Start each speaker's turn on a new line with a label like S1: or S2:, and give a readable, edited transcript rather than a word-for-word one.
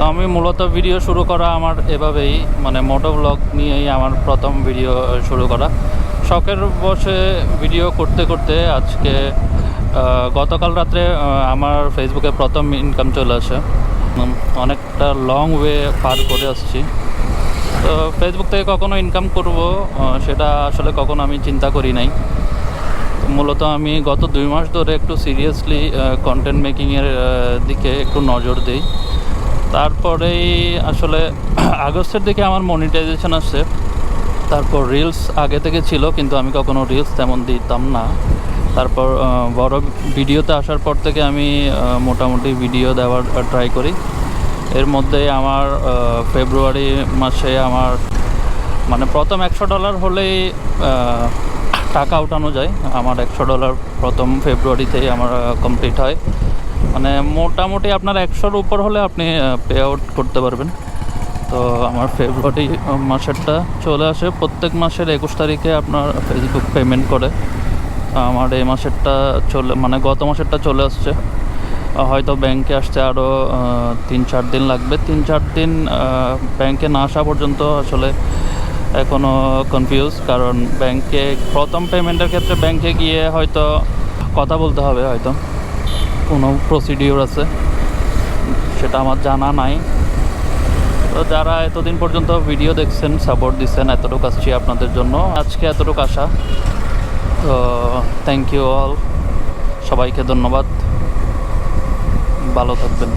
S1: আমি মূলত ভিডিও শুরু করা আমার এভাবেই, মানে মোটো ব্লগ নিয়েই আমার প্রথম ভিডিও শুরু করা। শখের বসে ভিডিও করতে করতে আজকে গতকাল রাত্রে আমার ফেসবুকে প্রথম ইনকাম চলে আসে। অনেকটা লং ওয়ে পার করে আসছি। তো ফেসবুক থেকে কখনো ইনকাম করব সেটা আসলে কখনো আমি চিন্তা করি নাই। মূলত আমি গত 2 মাস ধরে একটু সিরিয়াসলি কন্টেন্ট মেকিংয়ের দিকে একটু নজর দিই। তারপরেই আসলে আগস্টের দিকে আমার মনিটাইজেশন আসছে। তারপর রিলস আগে থেকে ছিল, কিন্তু আমি কখনো রিলস তেমন দিতাম না। তারপর বড় ভিডিওতে আসার পর থেকে আমি মোটামুটি ভিডিও দেওয়ার ট্রাই করি। এর মধ্যে আমার ফেব্রুয়ারি মাসে আমার মানে প্রথম $100 হলেই টাকা উঠানো যায়। আমার $100 প্রথম ফেব্রুয়ারিতেই আমার কমপ্লিট হয়। মানে মোটামুটি আপনার 100-র উপর হলে আপনি পে আউট করতে পারবেন। তো আমার ফেব্রুয়ারি মাসেরটা চলে আসে। প্রত্যেক মাসের 21 তারিখে আপনার ফেসবুক পেমেন্ট করে। আমার এই মাসেরটা মানে গত মাসেরটা চলে আসছে। হয়তো ব্যাংকে আসতে আরও 3-4 দিন লাগবে। 3-4 দিন ব্যাংকে না আসা পর্যন্ত আসলে এখনও কনফিউজ, কারণ ব্যাংকে প্রথম পেমেন্টের ক্ষেত্রে ব্যাংকে গিয়ে হয়তো কথা বলতে হবে, হয়তো কোনো প্রসিডিওর আছে, সেটা আমার জানা নাই। তো যারা এতদিন পর্যন্ত ভিডিও দেখছেন, সাপোর্ট দিচ্ছেন, এতটুকু আসছি আপনাদের জন্য। আজকে এতটুকু আসা। তো থ্যাংক ইউ অল, সবাইকে ধন্যবাদ, ভালো থাকবেন।